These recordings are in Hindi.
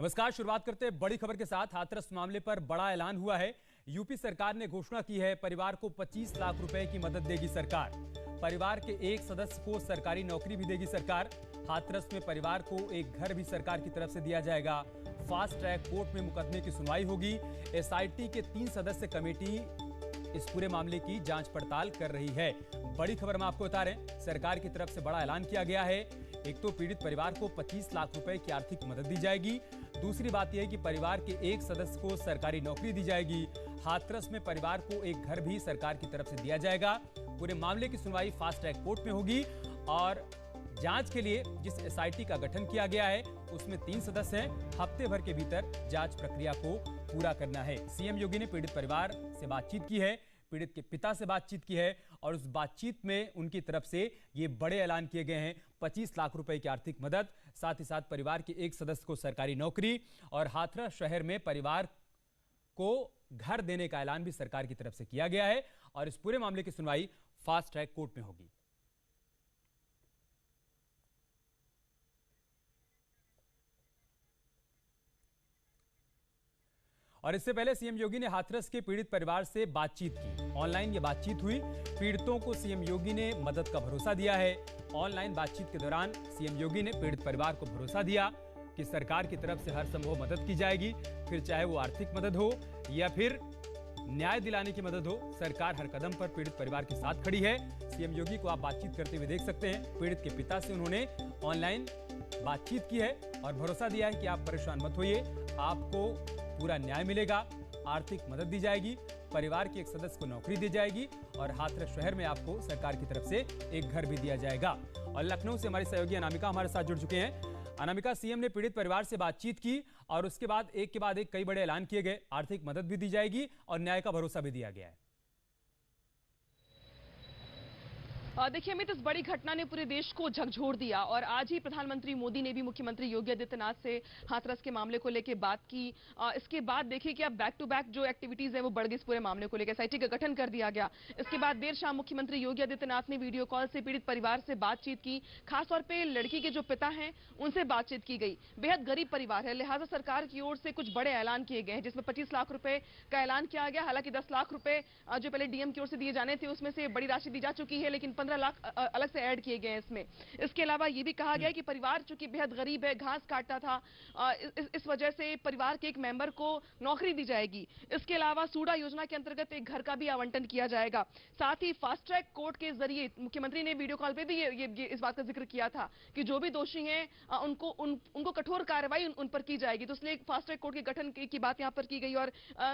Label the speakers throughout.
Speaker 1: नमस्कार। शुरुआत करते हैं बड़ी खबर के साथ। हाथरस मामले पर बड़ा ऐलान हुआ है। यूपी सरकार ने घोषणा की है, परिवार को 25 लाख रुपए की मदद देगी सरकार। परिवार के एक सदस्य को सरकारी नौकरी भी देगी सरकार। हाथरस में परिवार को एक घर भी सरकार की तरफ से दिया जाएगा। फास्ट ट्रैक कोर्ट में मुकदमे की सुनवाई होगी। एसआईटी के 3 सदस्य कमेटी इस पूरे मामले की जांच पड़ताल कर रही है। बड़ी खबर हम आपको बता रहे हैं, सरकार की तरफ से बड़ा ऐलान किया गया है। एक तो पीड़ित परिवार को 25 लाख रुपए की आर्थिक मदद दी जाएगी। दूसरी बात यह है कि परिवार के एक सदस्य को सरकारी नौकरी दी जाएगी। हाथरस में परिवार को एक घर भी सरकार की तरफ से दिया जाएगा। पूरे मामले की सुनवाई फास्ट ट्रैक कोर्ट में होगी और जांच के लिए जिस एसआईटी का गठन किया गया है उसमें 3 सदस्य हैं। हफ्ते भर के भीतर जांच प्रक्रिया को पूरा करना है। सीएम योगी ने पीड़ित परिवार से बातचीत की है, पीड़ित के पिता से बातचीत की है और उस बातचीत में उनकी तरफ से ये बड़े ऐलान किए गए हैं। 25 लाख रुपए की आर्थिक मदद, साथ ही साथ परिवार के एक सदस्य को सरकारी नौकरी और हाथरस शहर में परिवार को घर देने का ऐलान भी सरकार की तरफ से किया गया है और इस पूरे मामले की सुनवाई फास्ट ट्रैक कोर्ट में होगी। और इससे पहले सीएम योगी ने हाथरस के पीड़ित परिवार से बातचीत की। ऑनलाइन ये बातचीत हुई। पीड़ितों को सीएम योगी ने मदद का भरोसा दिया है। ऑनलाइन बातचीत के दौरान सीएम योगी ने पीड़ित परिवार को भरोसा दिया कि सरकार की तरफ से हर संभव मदद की जाएगी, फिर चाहे वो आर्थिक मदद हो या फिर न्याय दिलाने की मदद हो। सरकार हर कदम पर पीड़ित परिवार के साथ खड़ी है। सीएम योगी को आप बातचीत करते हुए देख सकते हैं। पीड़ित के पिता से उन्होंने ऑनलाइन बातचीत की है और भरोसा दिया है कि आप परेशान मत होइए, आपको पूरा न्याय मिलेगा, आर्थिक मदद दी जाएगी, परिवार के एक सदस्य को नौकरी दी जाएगी और हाथरस शहर में आपको सरकार की तरफ से एक घर भी दिया जाएगा। और लखनऊ से हमारी सहयोगी अनामिका हमारे साथ जुड़ चुके हैं। अनामिका, सीएम ने पीड़ित परिवार से बातचीत की और उसके बाद एक के बाद एक कई बड़े ऐलान किए गए। आर्थिक मदद भी दी जाएगी और न्याय का भरोसा भी दिया गया है।
Speaker 2: देखिए अमित, इस बड़ी घटना ने पूरे देश को झकझोर दिया और आज ही प्रधानमंत्री मोदी ने भी मुख्यमंत्री योगी आदित्यनाथ से हाथरस के मामले को लेकर बात की। इसके बाद देखिए कि अब बैक टू बैक जो एक्टिविटीज है वो बढ़ गई। इस पूरे मामले को लेकर एसआईटी का गठन कर दिया गया। इसके बाद देर शाम मुख्यमंत्री योगी आदित्यनाथ ने वीडियो कॉल से पीड़ित परिवार से बातचीत की। खासतौर पर लड़की के जो पिता हैं उनसे बातचीत की गई। बेहद गरीब परिवार है, लिहाजा सरकार की ओर से कुछ बड़े ऐलान किए गए हैं, जिसमें 25 लाख रुपए का ऐलान किया गया। हालांकि 10 लाख रुपए जो पहले डीएम की ओर से दिए जाने थे उसमें से बड़ी राशि दी जा चुकी है, लेकिन 15 लाख अलग से ऐड किए गए हैं इसमें। इसके अलावा यह भी कहा गया कि परिवार चूंकि बेहद गरीब है, घास काटता था, इस वजह से परिवार के एक मेंबर को नौकरी दी जाएगी। इसके अलावा सूडा योजना के अंतर्गत एक घर का भी आवंटन किया जाएगा। साथ ही फास्ट ट्रैक कोर्ट के जरिए मुख्यमंत्री ने वीडियो कॉल पे भी ये इस बात का जिक्र किया था कि जो भी दोषी हैं उनको कठोर कार्रवाई उन पर की जाएगी। तो इसलिए फास्ट ट्रैक कोर्ट के गठन की बात यहां पर की गई और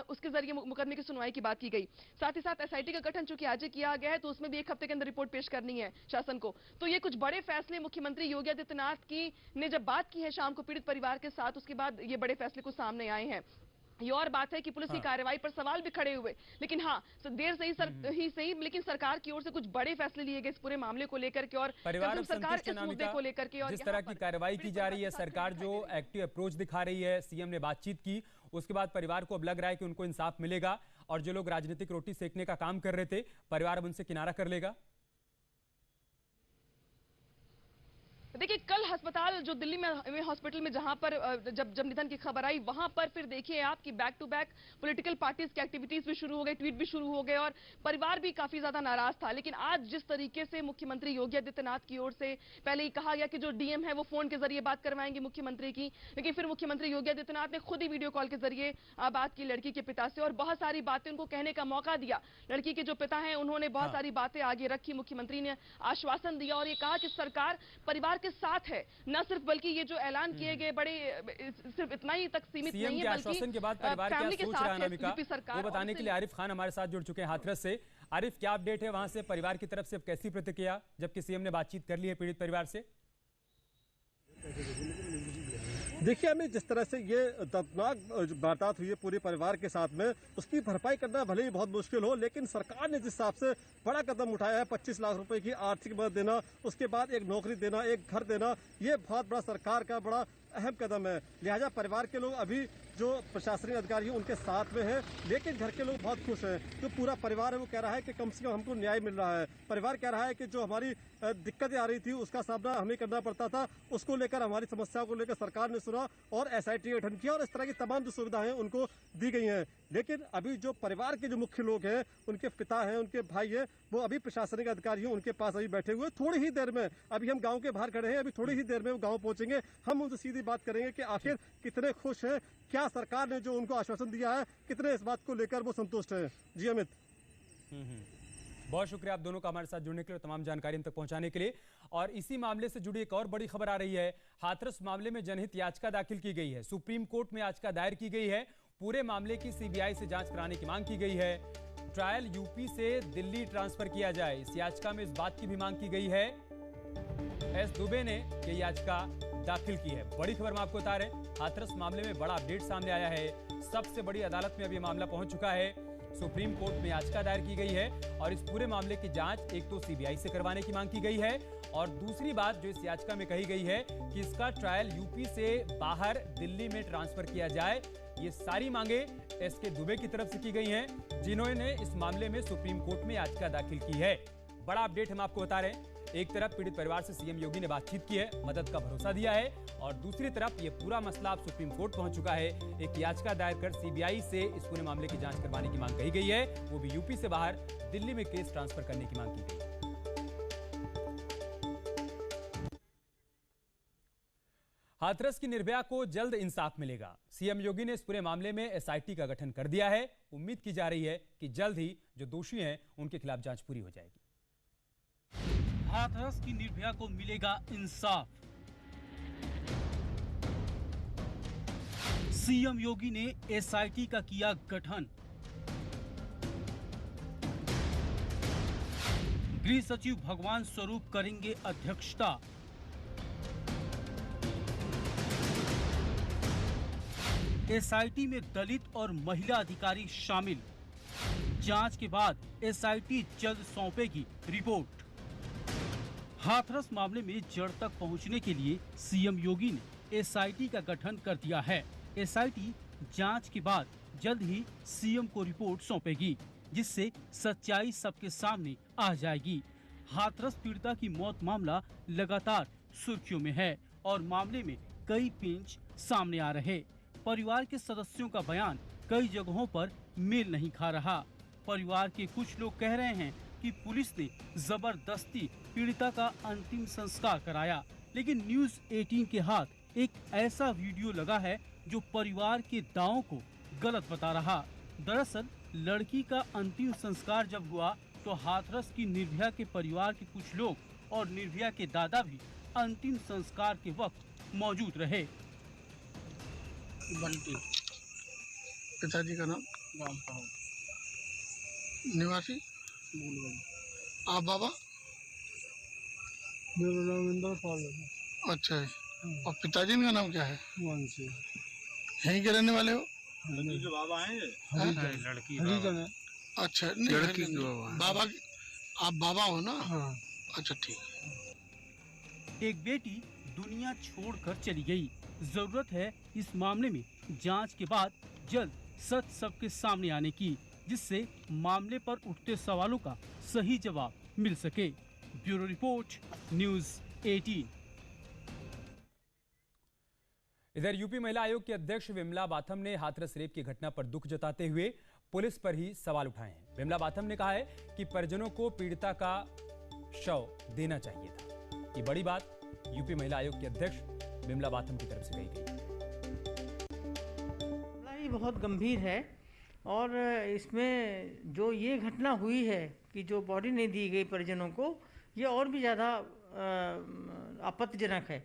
Speaker 2: उसके जरिए मुकदमे की सुनवाई की बात की गई। साथ ही साथ एसआईटी का गठन चूंकि आज किया गया है तो उसमें भी 1 हफ्ते के अंदर रिपोर्ट पेश करनी है शासन को। तो ये कुछ बड़े फैसले मुख्यमंत्री योगी आदित्यनाथ की ने जब बात की है शाम को पीड़ित परिवार के साथ, उसके बाद ये बड़े फैसले कुछ सामने आए हैं। ये और बात है कि पुलिस की कार्रवाई पर सवाल भी खड़े हुए, लेकिन हाँ देर से ही सही लेकिन सरकार की ओर से कुछ बड़े फैसले लिए गए इस पूरे मामले को लेकर के। और
Speaker 1: परिवार
Speaker 2: सरकार इस मुद्दे को लेकर के और
Speaker 1: जिस तरह की कार्रवाई की जा रही है, सरकार जो एक्टिव अप्रोच दिखा रही है, सीएम ने बातचीत की, उसके बाद परिवार को अब लग रहा है कि उनको इंसाफ मिलेगा और जो लोग राजनीतिक रोटी सेकने का काम कर रहे थे, परिवार अब उनसे किनारा कर लेगा।
Speaker 2: देखिए कल अस्पताल जो दिल्ली में हॉस्पिटल में जहां पर जब निधन की खबर आई वहां पर फिर देखिए आप कि back to back political parties की एक्टिविटीज भी शुरू हो गई, ट्वीट भी शुरू हो गए और परिवार भी काफी ज्यादा नाराज था। लेकिन आज जिस तरीके से मुख्यमंत्री योगी आदित्यनाथ की ओर से पहले ही कहा गया कि जो डीएम है वो फोन के जरिए बात करवाएंगे मुख्यमंत्री की, लेकिन फिर मुख्यमंत्री योगी आदित्यनाथ ने खुद ही वीडियो कॉल के जरिए बात की लड़की के पिता से और बहुत सारी बातें उनको कहने का मौका दिया। लड़की के जो पिता है उन्होंने बहुत सारी बातें आगे रखी। मुख्यमंत्री ने आश्वासन दिया और ये कहा कि सरकार परिवार के साथ है, न सिर्फ बल्कि ये जो ऐलान किए गए बड़े सिर्फ इतना ही तक सीमित नहीं है,
Speaker 1: आश्वासन के बाद परिवार क्या सोच रहा है अनामिका, वो बताने के लिए आरिफ खान हमारे साथ जुड़ चुके हैं हाथरस से। आरिफ, क्या अपडेट है वहां से, परिवार की तरफ से कैसी प्रतिक्रिया जबकि सीएम ने बातचीत कर ली है पीड़ित परिवार से?
Speaker 3: देखिए हमें जिस तरह से ये दर्दनाक वारदात हुई है पूरे परिवार के साथ में, उसकी भरपाई करना भले ही बहुत मुश्किल हो, लेकिन सरकार ने जिस हिसाब से बड़ा कदम उठाया है, 25 लाख रुपए की आर्थिक मदद देना, उसके बाद एक नौकरी देना, एक घर देना, ये बहुत बड़ा सरकार का बड़ा अहम कदम है। लिहाजा परिवार के लोग अभी जो प्रशासनिक अधिकारी हैं उनके साथ में है, लेकिन घर के लोग बहुत खुश हैं। जो पूरा परिवार है वो कह रहा है कि कम से कम हमको न्याय मिल रहा है। परिवार कह रहा है कि जो हमारी दिक्कतें आ रही थी उसका सामना हमें करना पड़ता था, उसको लेकर हमारी समस्याओं को लेकर सरकार ने सुना और SIT गठन किया और इस तरह की तमाम जो सुविधाएं उनको दी गई हैं। लेकिन अभी जो परिवार के जो मुख्य लोग हैं, उनके पिता हैं, उनके भाई हैं, वो अभी प्रशासनिक अधिकारी हैं उनके पास अभी बैठे हुए। थोड़ी ही देर में, अभी हम गांव के बाहर खड़े हैं, अभी थोड़ी ही देर में वो गांव पहुंचेंगे। हम उनसे सीधी बात करेंगे कि आखिर कितने खुश हैं, क्या सरकार ने जो उनको आश्वासन दिया है, कितने इस बात को लेकर वो संतुष्ट हैं। जी अमित।
Speaker 1: बहुत शुक्रिया आप दोनों का हमारे साथ जुड़ने के लिए, तमाम जानकारी हम तक पहुंचाने के लिए। और इसी मामले से जुड़ी एक और बड़ी खबर आ रही है। हाथरस मामले में जनहित याचिका दाखिल की गई है, सुप्रीम कोर्ट में याचिका दायर की गई है। पूरे मामले की CBI से जांच कराने की मांग की गई है। ट्रायल यूपी से दिल्ली ट्रांसफर किया जाए, इस याचिका में इस बात की भी मांग की गई है। S दुबे ने यह याचिका दाखिल की है। बड़ी खबर हम आपको बता रहे हैं, हाथरस मामले में बड़ा अपडेट सामने आया है। सबसे बड़ी अदालत में अब यह मामला पहुंच चुका है। सुप्रीम कोर्ट में याचिका दायर की गई है और इस पूरे मामले की जांच एक तो CBI से करवाने की मांग की गई है और दूसरी बात जो इस याचिका में कही गई है कि इसका ट्रायल यूपी से बाहर दिल्ली में ट्रांसफर किया जाए। ये सारी मांगे SK दुबे की तरफ से की गई हैं, जिन्होंने इस मामले में सुप्रीम कोर्ट में याचिका दाखिल की है। बड़ा अपडेट हम आपको बता रहे हैं। एक तरफ पीड़ित परिवार से CM योगी ने बातचीत की है, मदद का भरोसा दिया है और दूसरी तरफ ये पूरा मसला अब सुप्रीम कोर्ट पहुंच चुका है। एक याचिका दायर कर CBI से इस पूरे मामले की जांच करवाने की मांग कही गई है, वो भी यूपी से बाहर दिल्ली में केस ट्रांसफर करने की मांग की गई है। हाथरस की निर्भया को जल्द इंसाफ मिलेगा। CM योगी ने इस पूरे मामले में SIT का गठन कर दिया है। उम्मीद की जा रही है कि जल्द ही जो दोषी हैं उनके खिलाफ जांच पूरी हो जाएगी।
Speaker 4: हाथरस की निर्भया को मिलेगा इंसाफ। CM योगी ने SIT का किया गठन। गृह सचिव भगवान स्वरूप करेंगे अध्यक्षता। SIT में दलित और महिला अधिकारी शामिल। जांच के बाद SIT जल्द सौंपेगी रिपोर्ट। हाथरस मामले में जड़ तक पहुंचने के लिए CM योगी ने SIT का गठन कर दिया है। SIT जांच के बाद जल्द ही CM को रिपोर्ट सौंपेगी, जिससे सच्चाई सबके सामने आ जाएगी। हाथरस पीड़िता की मौत मामला लगातार सुर्खियों में है और मामले में कई पेंच सामने आ रहे। परिवार के सदस्यों का बयान कई जगहों पर मेल नहीं खा रहा। परिवार के कुछ लोग कह रहे हैं कि पुलिस ने जबरदस्ती पीड़िता का अंतिम संस्कार कराया, लेकिन न्यूज़ 18 के हाथ एक ऐसा वीडियो लगा है जो परिवार के दावों को गलत बता रहा। दरअसल लड़की का अंतिम संस्कार जब हुआ तो हाथरस की निर्भया के परिवार के कुछ लोग और निर्भया के दादा भी अंतिम संस्कार के वक्त मौजूद रहे।
Speaker 5: बंटी पिताजी का नाम निवासी। आप बाबा?
Speaker 6: मेरा नाम इंद्र पाल है।
Speaker 5: अच्छा है। और पिताजी का नाम क्या है?
Speaker 6: वंशी।
Speaker 5: यहीं के रहने वाले हो?
Speaker 6: जो बाबा हैं
Speaker 4: लड़की
Speaker 6: हरिजन है।
Speaker 5: अच्छा, नहीं लड़की के बाबा। आप बाबा हो ना?
Speaker 6: हाँ।
Speaker 5: अच्छा ठीक है।
Speaker 4: एक बेटी दुनिया छोड़कर चली गई। जरूरत है इस मामले में जांच के बाद जल्द सच सबके सामने आने की, जिससे मामले पर उठते सवालों का सही जवाब मिल सके। Bureau report, news 18।
Speaker 1: इधर यूपी महिला आयोग के अध्यक्ष विमला बाथम ने हाथरस रेप की घटना पर दुख जताते हुए पुलिस पर ही सवाल उठाए हैं। विमला बाथम ने कहा है कि परिजनों को पीड़िता का शव देना चाहिए था। ये बड़ी बात यूपी महिला आयोग के अध्यक्ष विमला बाथम की तरफ से कही गई।
Speaker 7: मामला बहुत गंभीर है और इसमें जो ये घटना हुई है कि जो बॉडी नहीं दी गई परिजनों को, ये और भी ज़्यादा आपत्तिजनक है,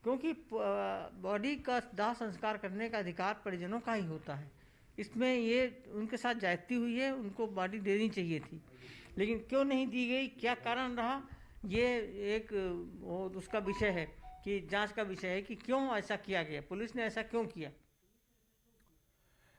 Speaker 7: क्योंकि बॉडी का दाह संस्कार करने का अधिकार परिजनों का ही होता है। इसमें ये उनके साथ ज्यादती हुई है, उनको बॉडी देनी चाहिए थी, लेकिन क्यों नहीं दी गई, क्या कारण रहा, ये एक उसका विषय है कि जांच का विषय है कि क्यों ऐसा किया गया, पुलिस ने ऐसा क्यों किया।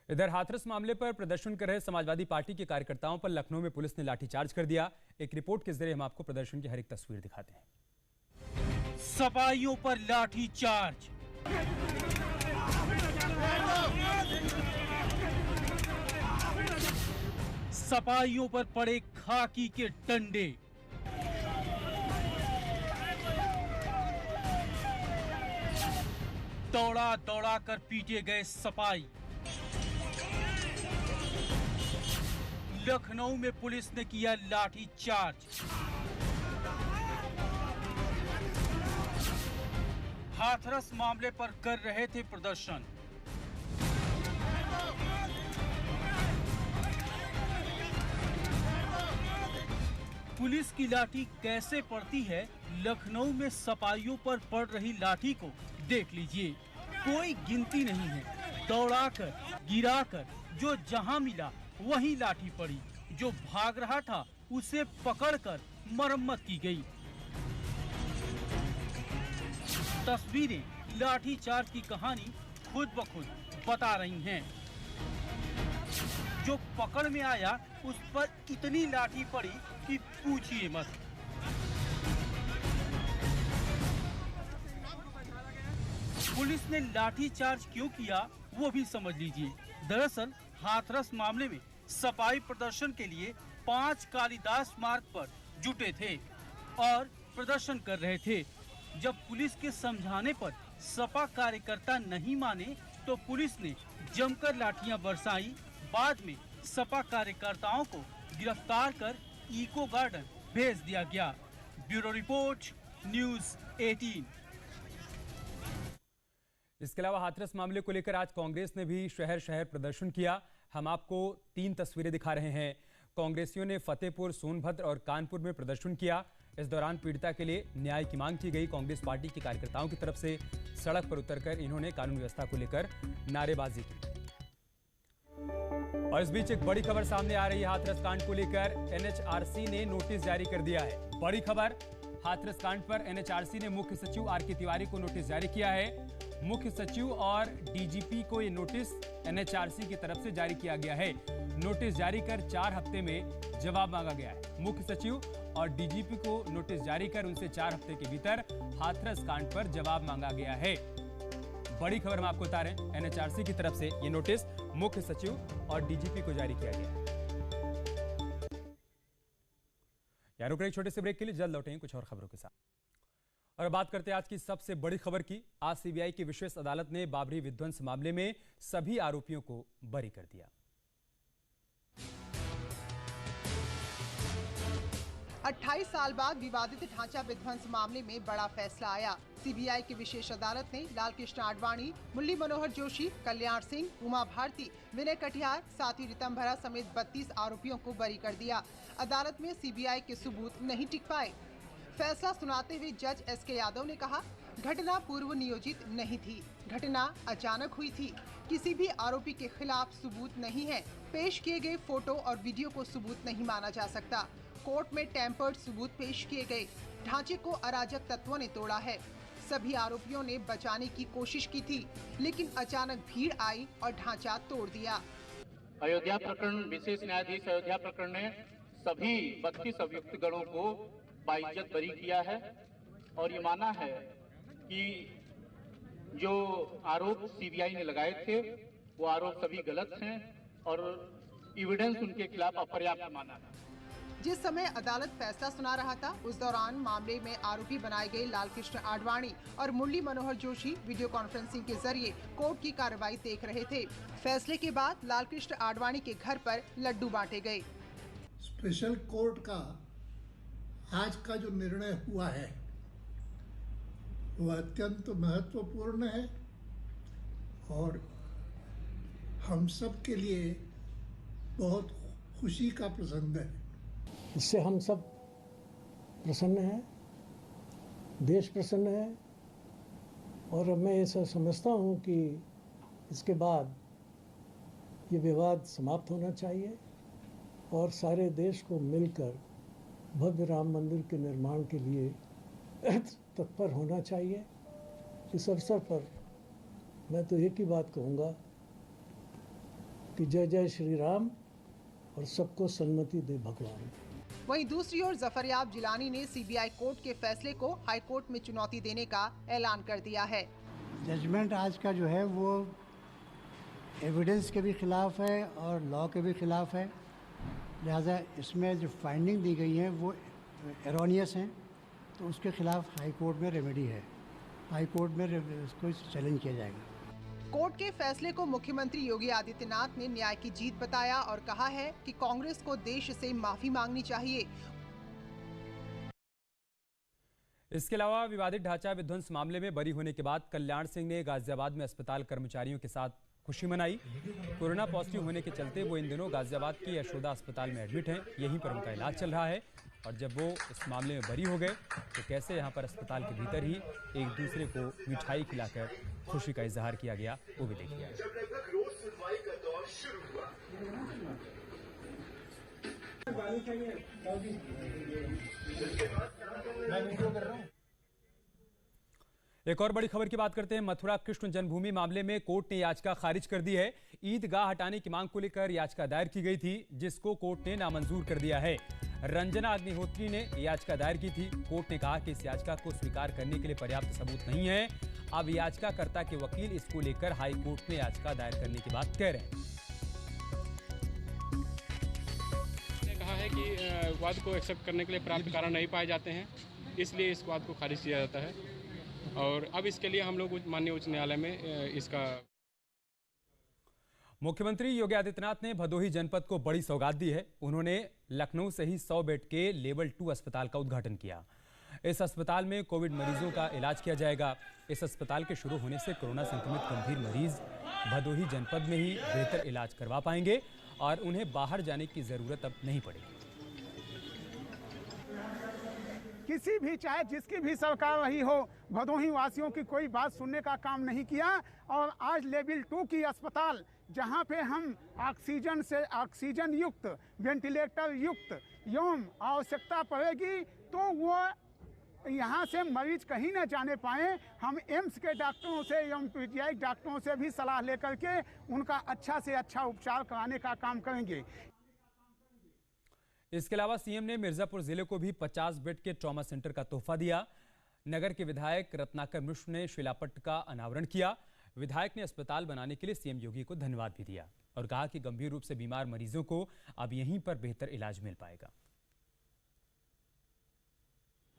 Speaker 1: इधर हाथरस मामले पर प्रदर्शन कर रहे समाजवादी पार्टी के कार्यकर्ताओं पर लखनऊ में पुलिस ने लाठीचार्ज कर दिया। एक रिपोर्ट के जरिए हम आपको प्रदर्शन की हर एक तस्वीर दिखाते हैं।
Speaker 4: सफाइयों पर लाठीचार्ज। सपाइयों पर पड़े खाकी के डंडे। दौड़ा दौड़ा कर पीटे गए सपाई। लखनऊ में पुलिस ने किया लाठी चार्ज। हाथरस मामले पर कर रहे थे प्रदर्शन। पुलिस की लाठी कैसे पड़ती है, लखनऊ में सपाइयों पर पड़ रही लाठी को देख लीजिए। कोई गिनती नहीं है, दौड़ाकर गिराकर जो जहां मिला वहीं लाठी पड़ी। जो भाग रहा था उसे पकड़कर मरम्मत की गई। तस्वीरें लाठी चार्ज की कहानी खुद ब खुद बता रही हैं। जो पकड़ में आया उस पर इतनी लाठी पड़ी कि पूछिए मत। पुलिस ने लाठी चार्ज क्यों किया वो भी समझ लीजिए। दरअसल हाथरस मामले में सफाई प्रदर्शन के लिए 5 कालिदास मार्ग पर जुटे थे और प्रदर्शन कर रहे थे। जब पुलिस के समझाने पर सपा कार्यकर्ता नहीं माने तो पुलिस ने जमकर लाठियां बरसाई। बाद में सपा कार्यकर्ताओं को गिरफ्तार कर इको गार्डन भेज दिया गया। Bureau report, news 18।
Speaker 1: इसके अलावा हाथरस मामले को लेकर आज कांग्रेस ने भी शहर शहर प्रदर्शन किया। हम आपको 3 तस्वीरें दिखा रहे हैं। कांग्रेसियों ने फतेहपुर, सोनभद्र और कानपुर में प्रदर्शन किया। इस दौरान पीड़िता के लिए न्याय की मांग की गई। कांग्रेस पार्टी के कार्यकर्ताओं की तरफ से सड़क पर उतरकर इन्होंने कानून व्यवस्था को लेकर नारेबाजी की। और इस बीच एक बड़ी खबर सामने आ रही है। हाथरस कांड को लेकर एनएचआरसी ने नोटिस जारी कर दिया है। बड़ी खबर, हाथरस कांड पर एनएचआरसी ने मुख्य सचिव आर के तिवारी को नोटिस जारी किया है। मुख्य सचिव और डीजीपी को ये नोटिस एनएचआरसी की तरफ से जारी किया गया है। नोटिस जारी कर 4 हफ्ते में जवाब मांगा गया है। मुख्य सचिव और डीजीपी को नोटिस जारी कर उनसे 4 हफ्ते के भीतर हाथरस कांड पर जवाब मांगा गया है। बड़ी खबर हम आपको बता रहे हैं, एनएचआरसी की तरफ से ये नोटिस मुख्य सचिव और डीजीपी को जारी किया गया है। यार रुक रहे छोटे से ब्रेक के लिए, जल्द लौटेंगे कुछ और खबरों के साथ। और बात करते हैं आज की सबसे बड़ी खबर की। आज सीबीआई की विशेष अदालत ने बाबरी विध्वंस मामले में सभी आरोपियों को बरी कर दिया।
Speaker 8: 28 साल बाद विवादित ढांचा विध्वंस मामले में बड़ा फैसला आया। सीबीआई की विशेष अदालत ने लाल कृष्ण आडवाणी, मुरली मनोहर जोशी, कल्याण सिंह, उमा भारती, विनय कटियार, साथ ही रितंभरा समेत 32 आरोपियों को बरी कर दिया। अदालत में सीबीआई के सबूत नहीं टिक पाए। फैसला सुनाते हुए जज एसके यादव ने कहा, घटना पूर्व नियोजित नहीं थी, घटना अचानक हुई थी। किसी भी आरोपी के खिलाफ सबूत नहीं है। पेश किए गए फोटो और वीडियो को सबूत नहीं माना जा सकता। कोर्ट में टेम्पर्ड सबूत पेश किए गए। ढांचे को अराजक तत्वों ने तोड़ा है। सभी आरोपियों ने बचाने की कोशिश की थी, लेकिन अचानक भीड़ आई और ढांचा तोड़ दिया।
Speaker 9: अयोध्या प्रकरण, विशेष न्यायाधीश अयोध्या प्रकरण ने सभी 32 अभियुक्तगणों को बाइज्जत बरी किया है और ये माना है कि जो आरोप सीबीआई ने लगाए थे वो आरोप सभी गलत हैं और एविडेंस उनके खिलाफ अपर्याप्त माना है।
Speaker 8: जिस समय अदालत फैसला सुना रहा था उस दौरान मामले में आरोपी बनाए गए लाल कृष्ण आडवाणी और मुरली मनोहर जोशी वीडियो कॉन्फ्रेंसिंग के जरिए कोर्ट की कार्रवाई देख रहे थे। फैसले के बाद लाल कृष्ण आडवाणी के घर पर लड्डू बांटे गए।
Speaker 10: स्पेशल कोर्ट का आज का जो निर्णय हुआ है वह अत्यंत महत्वपूर्ण है और हम सब के लिए बहुत खुशी का प्रसंग है।
Speaker 11: इससे हम सब प्रसन्न हैं, देश प्रसन्न है और मैं ऐसा समझता हूं कि इसके बाद ये विवाद समाप्त होना चाहिए और सारे देश को मिलकर भव्य राम मंदिर के निर्माण के लिए तत्पर होना चाहिए। इस अवसर पर मैं तो एक ही बात कहूँगा कि जय जय श्री राम और सबको सन्मति दे भगवान।
Speaker 8: वहीं दूसरी ओर जफरयाब जिलानी ने सीबीआई कोर्ट के फैसले को हाई कोर्ट में चुनौती देने का ऐलान कर दिया है।
Speaker 6: जजमेंट आज का जो है वो
Speaker 12: एविडेंस के भी खिलाफ है और लॉ के भी खिलाफ है। लिहाजा इसमें जो फाइंडिंग दी गई है वो एरोनियस हैं, तो उसके खिलाफ हाई कोर्ट में रेमेडी है। हाई कोर्ट में इसको चैलेंज किया जाएगा।
Speaker 8: कोर्ट के फैसले को मुख्यमंत्री योगी आदित्यनाथ ने न्याय की जीत बताया और कहा है कि कांग्रेस को देश से माफी मांगनी चाहिए।
Speaker 1: इसके अलावा विवादित ढांचा विध्वंस मामले में बरी होने के बाद कल्याण सिंह ने गाजियाबाद में अस्पताल कर्मचारियों के साथ खुशी मनाई। कोरोना पॉजिटिव होने के चलते वो इन दिनों गाजियाबाद के यशोदा अस्पताल में एडमिट हैं। यहीं पर उनका इलाज चल रहा है और जब वो इस मामले में बरी हो गए तो कैसे यहाँ पर अस्पताल के भीतर ही एक दूसरे को मिठाई खिलाकर खुशी का इजहार किया गया, वो भी देखिए। एक और बड़ी खबर की बात करते हैं। मथुरा कृष्ण जन्मभूमि मामले में कोर्ट ने याचिका खारिज कर दी है। ईदगाह हटाने की मांग को लेकर याचिका दायर की गई थी, जिसको कोर्ट ने नामंजूर कर दिया है। रंजना अग्निहोत्री ने याचिका दायर की थी। कोर्ट ने कहा कि इस याचिका को स्वीकार करने के लिए पर्याप्त सबूत नहीं है। अब याचिकाकर्ता के वकील इसको लेकर हाई कोर्ट में याचिका दायर करने की बात कह रहे हैं।
Speaker 13: कहा है कि वाद को एक्सेप्ट करने के लिए पर्याप्त कारण नहीं पाए जाते हैं, इसलिए इस वाद को खारिज किया जाता है और अब इसके लिए हम लोग माननीय उच्च न्यायालय में इसका।
Speaker 1: मुख्यमंत्री योगी आदित्यनाथ ने भदोही जनपद को बड़ी सौगात दी है। उन्होंने लखनऊ से ही 100 बेड के लेवल 2 अस्पताल का उद्घाटन किया। इस अस्पताल में कोविड मरीजों का इलाज किया जाएगा। इस अस्पताल के शुरू होने से कोरोना संक्रमित गंभीर मरीज भदोही जनपद में ही बेहतर इलाज करवा पाएंगे और उन्हें बाहर जाने की जरूरत अब नहीं पड़ेगी।
Speaker 14: किसी भी चाहे जिसकी भी सरकार रही हो, भदोही वासियों की कोई बात सुनने का काम नहीं किया और आज लेवल 2 की अस्पताल जहां पे हम ऑक्सीजन युक्त, वेंटिलेटर युक्त एवं आवश्यकता पड़ेगी तो वो यहाँ से मरीज कहीं न जाने पाए, हम एम्स के डॉक्टरों से एवं पीजीआई डॉक्टरों से भी सलाह लेकर के उनका अच्छा से अच्छा उपचार कराने का काम करेंगे।
Speaker 1: इसके अलावा सीएम ने मिर्जापुर जिले को भी 50 बेड के ट्रॉमा सेंटर का तोहफा दिया। नगर के विधायक रत्नाकर मिश्र ने शिलापट्ट का अनावरण किया। विधायक ने अस्पताल बनाने के लिए सीएम योगी को धन्यवाद भी दिया और कहा कि गंभीर रूप से बीमार मरीजों को अब यहीं पर बेहतर इलाज मिल पाएगा।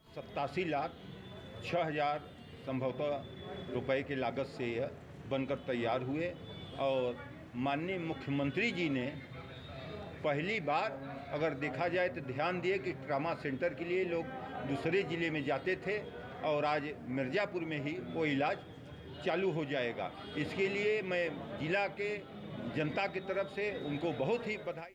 Speaker 15: 87,06,000 संभवतः रुपए की लागत से यह बनकर तैयार हुए और माननीय मुख्यमंत्री जी ने पहली बार अगर देखा जाए तो ध्यान दिए कि ट्रॉमा सेंटर के लिए लोग दूसरे ज़िले में जाते थे और आज मिर्ज़ापुर में ही वो इलाज चालू हो जाएगा। इसके लिए मैं जिला के जनता की तरफ से उनको बहुत ही बधाई।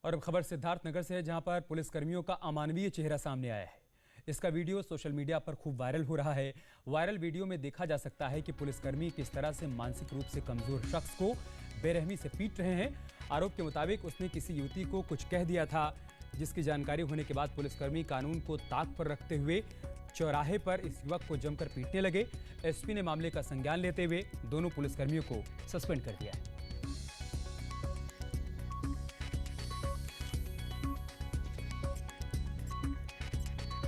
Speaker 1: और अब खबर सिद्धार्थनगर से है, जहां पर पुलिसकर्मियों का अमानवीय चेहरा सामने आया है। इसका वीडियो सोशल मीडिया पर खूब वायरल हो रहा है। वायरल वीडियो में देखा जा सकता है कि पुलिसकर्मी किस तरह से मानसिक रूप से कमजोर शख्स को बेरहमी से पीट रहे हैं। आरोप के मुताबिक उसने किसी युवती को कुछ कह दिया था, जिसकी जानकारी होने के बाद पुलिसकर्मी कानून को ताक पर रखते हुए चौराहे पर इस युवक को जमकर पीटने लगे। एसपी ने मामले का संज्ञान लेते हुए दोनों पुलिसकर्मियों को सस्पेंड कर दिया है।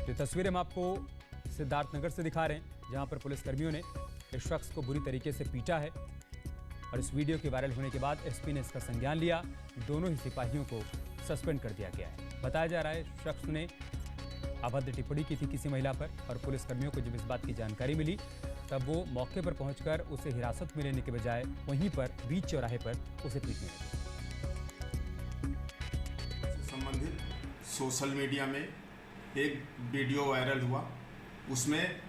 Speaker 1: ये तस्वीरें हम आपको सिद्धार्थनगर से दिखा रहे हैं, जहां पर पुलिसकर्मियों ने इस शख्स को बुरी तरीके से पीटा है और इस वीडियो के वायरल होने के बाद एसपी ने इसका संज्ञान लिया। दोनों ही सिपाहियों को सस्पेंड कर दिया गया है। बताया जा रहा है शख्स ने अभद्र टिप्पणी की थी किसी महिला पर और पुलिसकर्मियों को जब इस बात की जानकारी मिली तब वो मौके पर पहुंचकर उसे हिरासत में लेने के बजाय वहीं पर बीच चौराहे पर उसे पीटने लगे।
Speaker 16: संबंधित सोशल मीडिया में एक वीडियो वायरल हुआ, उसमें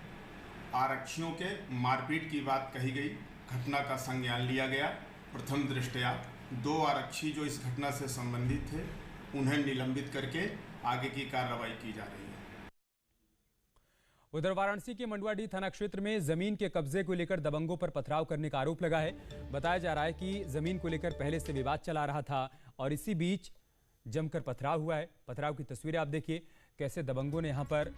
Speaker 16: आरक्षियों के मारपीट की बात कही गई। घटना का संज्ञान लिया गया। प्रथम दृष्टया 2 आरक्षी जो इस घटना से संबंधित थे उन्हें निलंबित करके आगे की कार्रवाई की जा रही है।
Speaker 1: उधर वाराणसी के मंडुआडीह थाना क्षेत्र में जमीन के कब्जे को लेकर दबंगों पर पथराव करने का आरोप लगा है। बताया जा रहा है कि जमीन को लेकर पहले से विवाद चला रहा था और इसी बीच जमकर पथराव हुआ है। पथराव की तस्वीरें आप देखिए, कैसे दबंगों ने यहां पर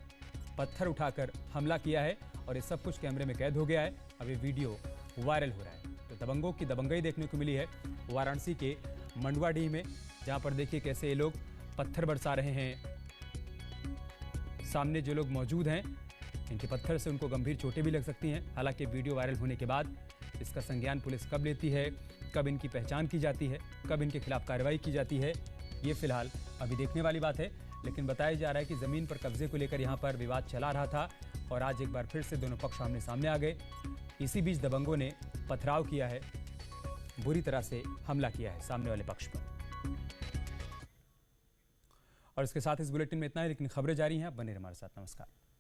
Speaker 1: पत्थर उठाकर हमला किया है और ये सब कुछ कैमरे में कैद हो गया है। अब ये वीडियो वायरल हो रहा है। तो दबंगों की दबंगई देखने को मिली है वाराणसी के मंडुआडीह में, जहां पर देखिए कैसे ये लोग पत्थर बरसा रहे हैं। सामने जो लोग मौजूद हैं इनके पत्थर से उनको गंभीर चोटें भी लग सकती हैं। हालांकि वीडियो वायरल होने के बाद इसका संज्ञान पुलिस कब लेती है, कब इनकी पहचान की जाती है, कब इनके खिलाफ कार्रवाई की जाती है, ये फिलहाल अभी देखने वाली बात है। लेकिन बताया जा रहा है कि ज़मीन पर कब्जे को लेकर यहाँ पर विवाद चला रहा था और आज एक बार फिर से दोनों पक्ष आमने सामने आ गए। इसी बीच दबंगों ने पथराव किया है, बुरी तरह से हमला किया है सामने वाले पक्ष पर। और इसके साथ इस बुलेटिन में इतना ही, लेकिन खबरें जारी हैं। आप बने रहिए हमारे साथ। नमस्कार।